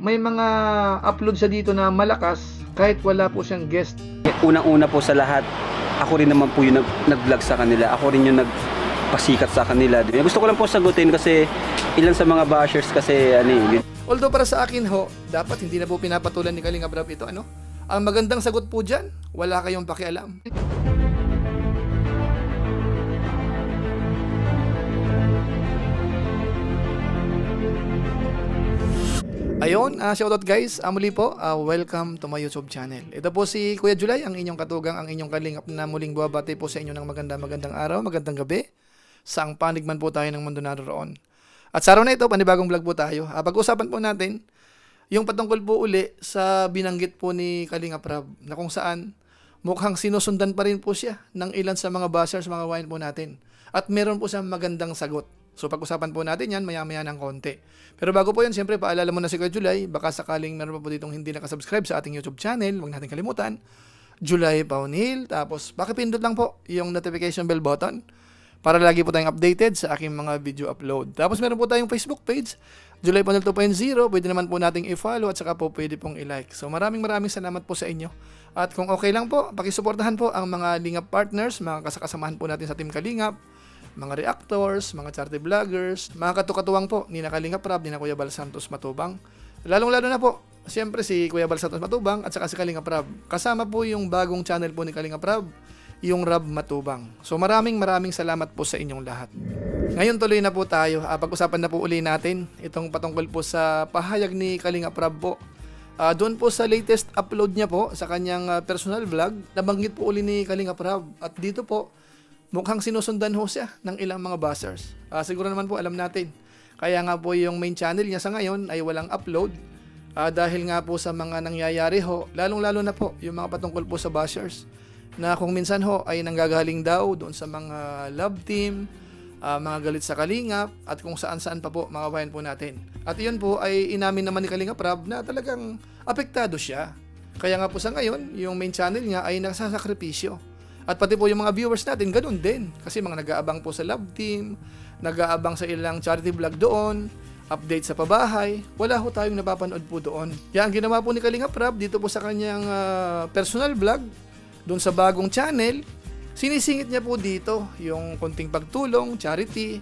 may mga upload siya dito na malakas kahit wala po siyang guest. Unang-una po sa lahat, ako rin naman po yung nag-vlog sa kanila. Ako rin yung nagpasikat sa kanila. Gusto ko lang po sagutin kasi ilan sa mga bashers kasi Although para sa akin ho, dapat hindi na po pinapatulan ni Kalinga Prab ito, ano? Ang magandang sagot po dyan, wala kayong pakialam. Ayun, shoutout guys, muli po, welcome to my YouTube channel. Ito po si Kuya Julay, ang inyong katugang, ang inyong kalingap na muling buwabati po sa inyo ng magandang araw, magandang gabi, saang panig man po tayo ng mundo naroon. At sa araw na ito, panibagong vlog po tayo. Pag-usapan po natin, yung patungkol po uli sa binanggit po ni Kalinga Prab, na kung saan mukhang sinusundan pa rin po siya ng ilan sa mga bashers, mga wine po natin. At meron po siyang magandang sagot. So pag-usapan po natin yan maya-maya ng konti. Pero bago po yan, siyempre paalala mo na si Kuya Julay, baka sakaling meron pa po ditong hindi nakasubscribe sa ating YouTube channel, huwag natin kalimutan, Julay Paunil, tapos pakipindot lang po yung notification bell button para lagi po tayong updated sa aking mga video upload. Tapos meron po tayong Facebook page, Julay Paunil 2.0, pwede naman po nating i-follow at saka po pwede pong i-like. So maraming salamat po sa inyo. At kung okay lang po, pakisuportahan po ang mga Lingap partners, mga kasakasamahan po natin sa Team Kalingap, mga reactors, mga charity vloggers, mga katukatuwang po ni Kalinga Prab, ni Kuya Bal Santos Matubang. Lalong-lalo na po, siyempre si Kuya Bal Santos Matubang at saka si Kalinga Prab. Kasama po yung bagong channel po ni Kalinga Prab, yung Rab Matubang. So maraming salamat po sa inyong lahat. Ngayon tuloy na po tayo. Pag-usapan na po uli natin itong patungkol po sa pahayag ni Kalinga Prab po. Doon po sa latest upload niya po sa kanyang personal vlog, nabanggit po uli ni Kalinga Prab. At dito po, mukhang sinusundan ho siya ng ilang mga bashers. Siguro naman po alam natin. Kaya nga po yung main channel niya sa ngayon ay walang upload. Dahil nga po sa mga nangyayari ho, lalong-lalo na po yung mga patungkol po sa bashers. Na kung minsan ho ay nanggagaling daw doon sa mga love team, mga galit sa Kalingap, at kung saan-saan pa po mga bayan po natin. At iyon po ay inamin naman ni Kalinga Prab na talagang apektado siya. Kaya nga po sa ngayon, yung main channel niya ay nagsasakripisyo. At pati po yung mga viewers natin, ganun din. Kasi mga nag-aabang po sa love team, nag-aabang sa ilang charity vlog doon, update sa pabahay, wala ho tayong napapanood po doon. Kaya ang ginawa po ni Kalinga Prab dito po sa kanyang personal vlog, doon sa bagong channel, sinisingit niya po dito yung konting pagtulong, charity,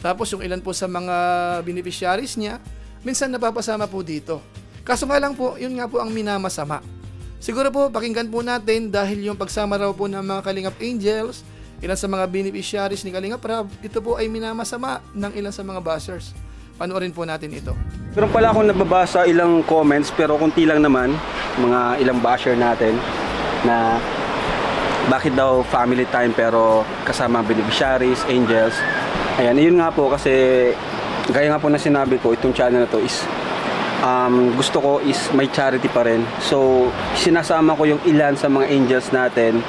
tapos yung ilan po sa mga beneficiaries niya, minsan napapasama po dito. Kaso nga lang po, yun nga po ang minamasama. Siguro po, pakinggan po natin dahil yung pagsama raw po ng mga Kalingap Angels, ilan sa mga beneficiaries ni Kalinga Prab, ito po ay minamasama ng ilan sa mga bashers. Panoorin po natin ito. Pero pala akong nababasa ilang comments pero kunti lang naman, mga ilang basher natin na bakit daw family time pero kasama beneficiaries, angels. Ayan, yun nga po kasi gaya nga po na sinabi ko, itong channel na to is gusto ko is may charity pa rin. So, sinasama ko yung ilan sa mga angels natin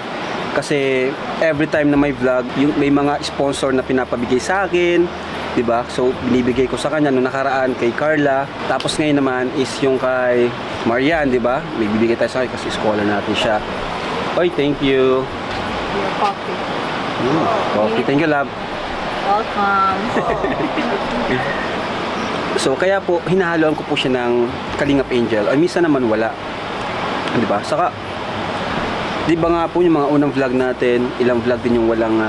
kasi every time na may vlog, yung may mga sponsor na pinapabigay sa akin, 'di ba? So, binibigay ko sa kanya nung nakaraan kay Carla. Tapos ngayon naman is yung kay Marian, 'di ba? May bibigay tayo sa kanya kasi scholar natin siya. Oy, thank you. Your coffee. Coffee. Thank you, love. Welcome. So kaya po hinahaluan ko po siya ng Kalingap Angel. Ay minsan naman wala. 'Di ba? Saka 'di ba nga po yung mga unang vlog natin, ilang vlog din yung walang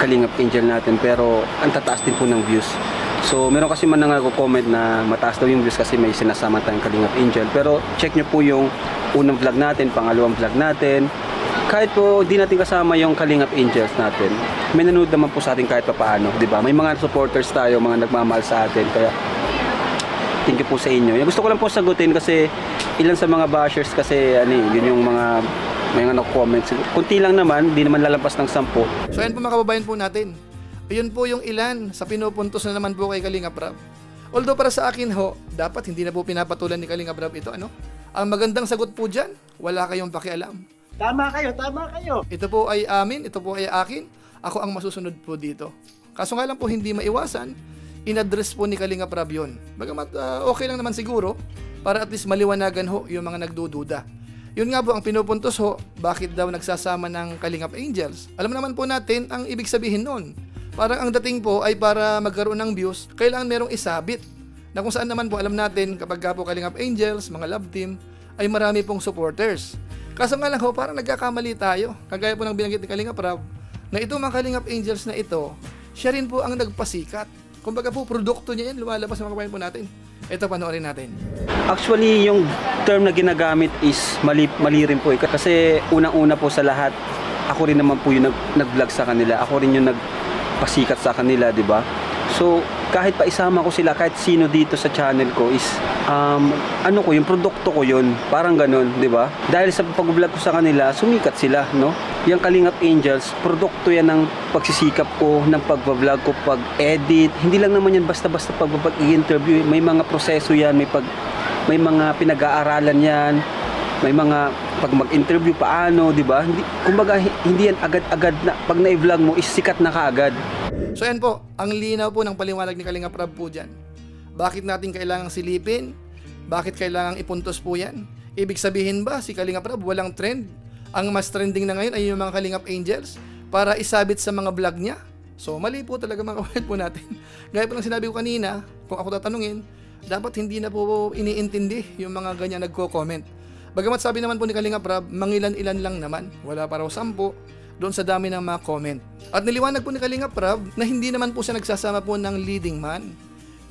Kalingap Angel natin pero ang tataas din po ng views. So meron kasi man nagko-comment na mataas daw yung views kasi may sinasama tayong Kalingap Angel. Pero check nyo po yung unang vlog natin, pangalawang vlog natin. Kahit po di natin kasama yung Kalingap Angels natin, may nanood naman po sa atin kahit pa paano, 'di ba? May mga supporters tayo, mga nagmamahal sa atin. Kaya thank you po sa inyo. Yung gusto ko lang po sagutin kasi ilan sa mga bashers kasi yun yung mga may comments. Kunti lang naman, di naman lalampas ng 10. So ayan po mga kababayan po natin. Ayun po yung ilan sa pinupuntos na naman po kay Kalinga Prab. Although para sa akin ho, dapat hindi na po pinapatulan ni Kalinga Prab ito, ano? Ang magandang sagot po dyan, wala kayong pakialam. Tama kayo, tama kayo. Ito po ay amin, ito po ay akin. Ako ang masusunod po dito. Kaso nga lang po hindi maiwasan, in-address po ni Kalinga Prab yun. Bagamat okay lang naman siguro, para at least maliwanagan ho yung mga nagdududa. Yun nga po ang pinupuntos ho, bakit daw nagsasama ng Kalingap Angels. Alam naman po natin ang ibig sabihin nun. Parang ang dating po ay para magkaroon ng views, kailangan merong isabit na kung saan naman po alam natin kapag po Kalingap Angels, mga love team, ay marami pong supporters. Kaso nga lang ho, parang nagkakamali tayo. Kagaya po ng binanggit ni Kalingap Rab, na ito mga Kalingap Angels na ito, siya rin po ang nagpasikat. Kumbaga po, produkto niya yan, lumalabas sa mga kabayan po natin. Ito, panoorin natin. Actually, yung term na ginagamit is mali rin po eh. Kasi unang-una po sa lahat, ako rin naman po yung nag-vlog sa kanila. Ako rin yung nagpasikat sa kanila, di ba? So, kahit pa isama ko sila, kahit sino dito sa channel ko is, yung produkto ko yun. Parang ganun, di ba? Dahil sa pag-vlog ko sa kanila, sumikat sila, no? Yung Kalingap Angels, produkto yan ng pagsisikap ko, ng pag-vlog ko, pag-edit. Hindi lang naman yan basta-basta pag-interview. May mga proseso yan, may mga pinag-aaralan yan, may mga pag mag-interview paano, di ba? Kumbaga, hindi yan agad-agad na pag na-vlog mo, is sikat na kaagad. So yan po, ang linaw po ng paliwanag ni Kalingap Rab po dyan. Bakit natin kailangang silipin? Bakit kailangang ipuntos po yan? Ibig sabihin ba si Kalingap Rab walang trend? Ang mas trending na ngayon ay yung mga Kalingap Angels para isabit sa mga vlog niya? So mali po talaga mga kawalan po natin. Gaya po ng sinabi ko kanina, kung ako tatanungin, dapat hindi na po iniintindi yung mga ganyan nagko-comment. Bagamat sabi naman po ni Kalingap Rab, mangilan-ilan lang naman, wala pa raw 10 doon sa dami ng mga comment. At niliwanag po ni Kalingap Rab na hindi naman po siya nagsasama po ng leading man.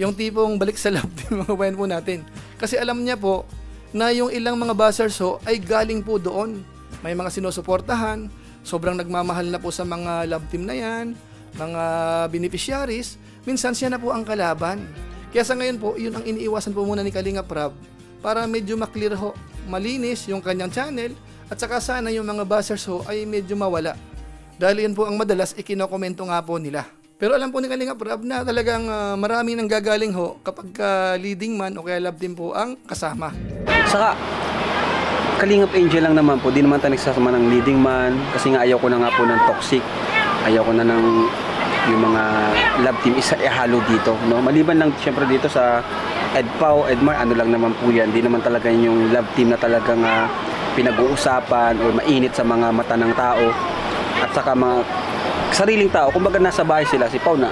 Yung tipong balik sa love team mga kabayan po natin. Kasi alam niya po na yung ilang mga buzzers ho ay galing po doon. May mga sinusuportahan, sobrang nagmamahal na po sa mga love team na yan, mga beneficiaries, minsan siya na po ang kalaban. Kaya sa ngayon po, yun ang iniiwasan po muna ni Kalingap Rab para medyo maklear ho, malinis yung kanyang channel at saka sana yung mga buzzers ho ay medyo mawala. Dahil yun po ang madalas ikinokomento nga po nila. Pero alam po ni Kalingap Rab na talagang marami nang gagaling ho kapag leading man o kaya love team po ang kasama. Saka, Kalingap Angel lang naman po, di naman tayo nagsasama ng leading man kasi nga ayaw ko na nga po ng toxic. Ayaw ko na ng yung mga love team isa ihalo dito, no? Maliban lang syempre dito sa Edpao, Edmar, ano lang naman po yan. Di naman talaga yung love team na talagang pinag-uusapan o mainit sa mga mata ng tao at saka mga sariling tao. Kumbaga nasa bahay sila, si Pao na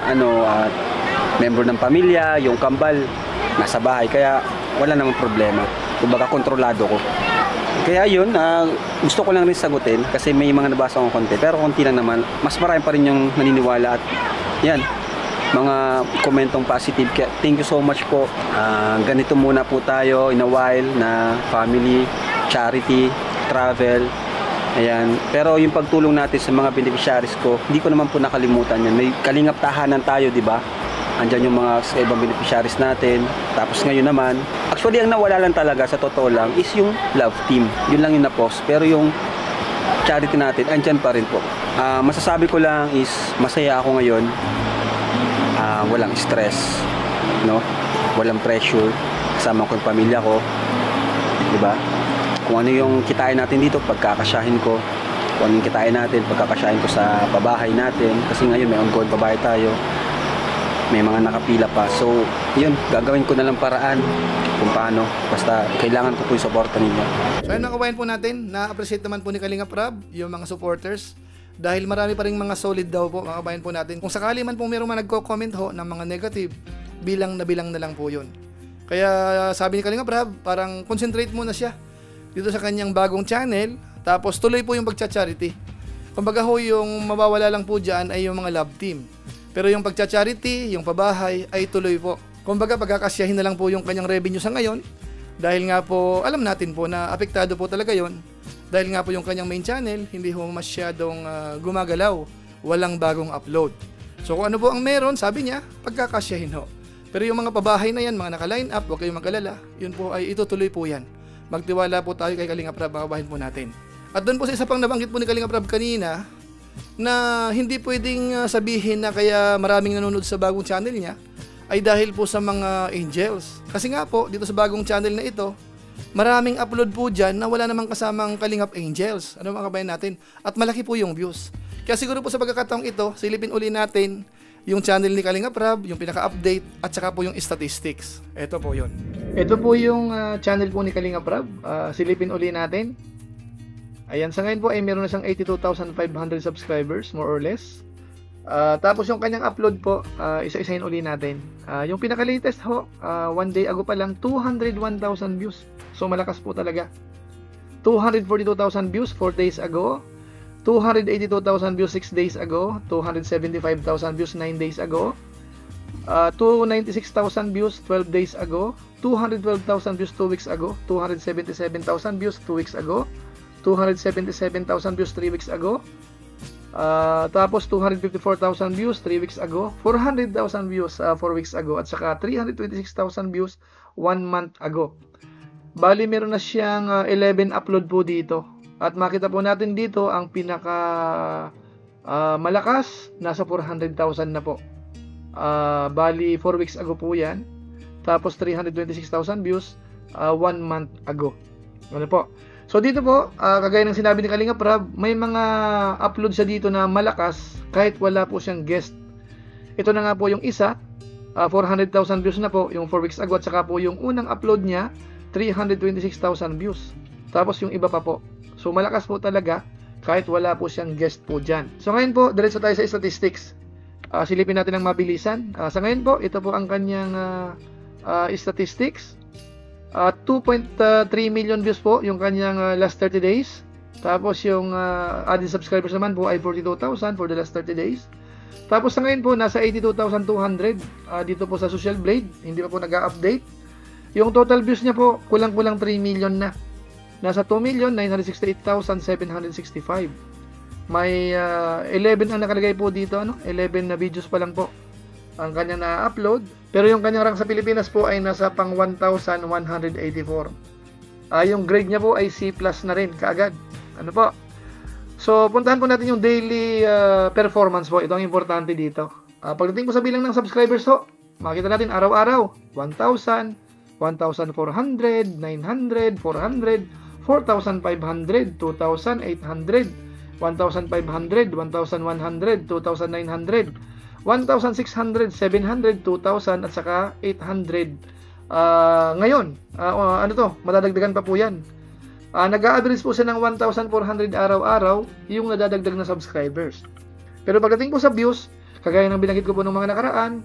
member ng pamilya, yung kambal nasa bahay, kaya wala namang problema. Kumbaga kontrolado ko. Kaya yun, gusto ko lang rin sagutin kasi may mga nabasa akong konti, pero konti lang naman. Mas marami pa rin yung naniniwala at yan, mga komentong positive. Kaya thank you so much po. Ganito muna po tayo in a while na family, charity, travel. Ayan. Pero yung pagtulong natin sa mga beneficiaries ko, hindi ko naman po nakalimutan yan. May Kalingap tahanan tayo, di ba? Andyan yung mga sa ibang beneficiaries natin. Tapos ngayon naman, actually ang nawala lang talaga sa totoo lang is yung love team. Yun lang yung na-post. Pero yung charity natin, andyan pa rin po. Masasabi ko lang is masaya ako ngayon. Walang stress, no? Walang pressure. Kasama ko yung pamilya ko. Diba? Kung ano yung kitain natin dito, pagkakasyahin ko. Kung ano yung kitain natin, pagkakasyahin ko sa pabahay natin. Kasi ngayon may ongoing pabahay tayo. May mga nakapila pa. So, yun, gagawin ko na lang paraan kung paano. Basta, kailangan ko po yung suporta ninyo. So, ayun mga kabayan po natin. Na-appreciate naman po ni Kalingap Rab yung mga supporters. Dahil marami pa rin mga solid daw po mga kabayan po natin. Kung sakali man po mayroong mga nagko-comment ho ng mga negative, bilang na lang po yun. Kaya sabi ni Kalingap Rab, parang concentrate muna siya dito sa kanyang bagong channel. Tapos tuloy po yung pagcha-charity. Kumbaga ho, yung mawawala lang po dyan ay yung mga love team. Pero yung pagcha-charity, yung pabahay ay tuloy po. Kumbaga pagkakasyahin na lang po yung kanyang revenue sa ngayon. Dahil nga po, alam natin po na apektado po talaga yon. Dahil nga po yung kanyang main channel, hindi po masyadong gumagalaw. Walang bagong upload. So kung ano po ang meron, sabi niya, pagkakasyahin ho. Pero yung mga pabahay na yan, mga naka-line up, huwag kayong mag-alala. Yun po ay itutuloy po yan. Magtiwala po tayo kay Kalingap Rab, mga kabahin po natin. At doon po sa isa pang nabanggit po ni Kalingap Rab kanina, na hindi pwedeng sabihin na kaya maraming nanonood sa bagong channel niya ay dahil po sa mga angels. Kasi nga po, dito sa bagong channel na ito, maraming upload po dyan na wala namang kasamang Kalingap Angels. Ano mga kabayan natin? At malaki po yung views. Kaya siguro po sa pagkakataong ito, silipin uli natin yung channel ni Kalingap Rab, yung pinaka-update, at saka po yung statistics. Ito po yun. Ito po yung channel po ni Kalingap Rab. Silipin uli natin. Ayan, sa ngayon po ay meron na siyang 82,500 subscribers, more or less. Tapos yung kanyang upload po, isa-isahin uli natin. Yung pinaka-latest ho, 1 day ago pa lang, 201,000 views. So malakas po talaga. 242,000 views 4 days ago. 282,000 views 6 days ago. 275,000 views 9 days ago. 296,000 views 12 days ago. 212,000 views 2 weeks ago. 277,000 views 2 weeks ago. 277,000 views 3 weeks ago. Tapos 254,000 views 3 weeks ago, 400,000 views 4 weeks ago, at saka 326,000 views 1 month ago. Bali meron na siyang 11 upload po dito. At makita po natin dito ang pinaka malakas, nasa 400,000 na po. Bali 4 weeks ago po yan. Tapos 326,000 views 1 month ago. Ano po? So dito po, kagaya ng sinabi ni Kalinga Prab, may mga upload siya dito na malakas kahit wala po siyang guest. Ito na nga po yung isa, 400,000 views na po yung 4 weeks ago, at saka po yung unang upload niya, 326,000 views. Tapos yung iba pa po. So malakas po talaga kahit wala po siyang guest po dyan. So ngayon po, diretso tayo sa statistics. Silipin natin ng mabilisan. Sa ngayon po, ito po ang kanyang statistics. 2.3 million views po yung kanyang last 30 days. Tapos yung added subscribers naman po ay 42,000 for the last 30 days. Tapos sa ngayon po nasa 82,200 dito po sa Social Blade. Hindi pa po nag-update. Yung total views niya po kulang-kulang 3 million na. Nasa 2,968,765. May 11 ang nakalagay po dito, 11 na videos pa lang po ang kanya na-upload. Pero yung kanyang rank sa Pilipinas po ay nasa pang 1,184. Yung grade niya po ay C+ na rin kaagad. Ano po? So, puntahan po natin yung daily performance po. Ito ang importante dito. Pagdating po sa bilang ng subscribers po, makita natin araw-araw, 1,000, 1,400, 900, 400, 4,500, 2,800, 1,500, 1,100, 2,100, 2,900, 1,600, 700, 2,000 at saka 800. Ngayon, madadagdagan pa po yan. Nag-a-average po siya ng 1,400 araw-araw yung nadadagdag na subscribers. Pero pagdating po sa views, kagaya ng binanggit ko po ng mga nakaraan,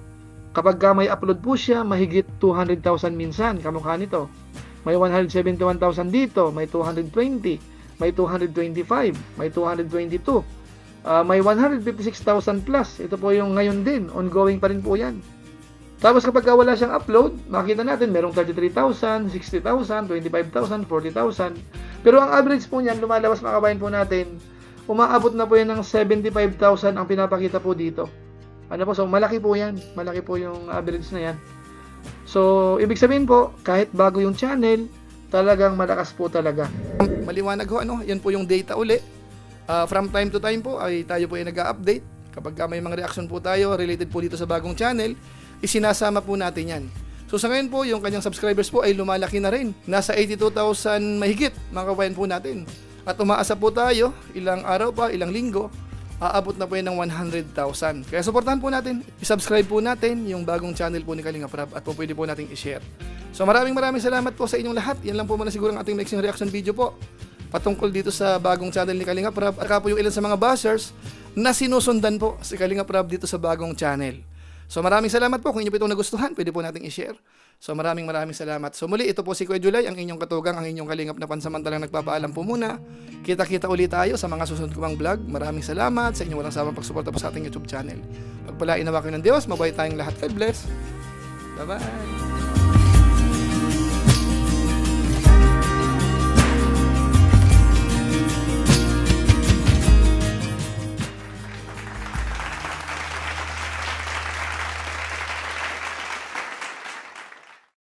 kapag may upload po siya, mahigit 200,000 minsan, kamukha nito. May 171,000 dito, may 220, may 225, may 222. May 156,000 plus. Ito po yung ngayon din. Ongoing pa rin po yan. Tapos kapag wala siyang upload, makita natin merong 33,000, 60,000, 25,000, 40,000. Pero ang average po niyan, lumalabas mga kabayan po natin, umaabot na po yan ng 75,000 ang pinapakita po dito. Ano po? So malaki po yan. Malaki po yung average na yan. So ibig sabihin po, kahit bago yung channel, talagang malakas po talaga. Maliwanag ho, yan po yung data uli. From time to time po ay tayo po ay nag-update. Kapag may mga reaction po tayo related po dito sa bagong channel, isinasama po natin yan. So sa ngayon po, yung kanyang subscribers po ay lumalaki na rin. Nasa 82,000 mahigit mga kabayan po natin. At umaasa po tayo, ilang araw pa, ilang linggo, aabot na po yan ng 100,000. Kaya supportahan po natin, isubscribe po natin yung bagong channel po ni Kalinga Prab at po pwede po nating i-share. So maraming salamat po sa inyong lahat. Yan lang po muna siguro ang ating mixing reaction video po patungkol dito sa bagong channel ni Kalinga Prab at po yung ilan sa mga buzzers na sinusundan po si Kalinga Prab dito sa bagong channel. So maraming salamat po. Kung inyo po itong nagustuhan, pwede po nating i-share. So maraming salamat. So muli, ito po si Kuya Julay, ang inyong katugang, ang inyong kalingap na pansamantalang nagpapaalam po muna. Kita-kita ulit tayo sa mga susunod kong vlog. Maraming salamat sa inyong walang sawang pagsuporta po sa ating YouTube channel. Pagpalain nawa kayo ng Diyos, mabuhay tayong lahat. God bless. Bye-bye.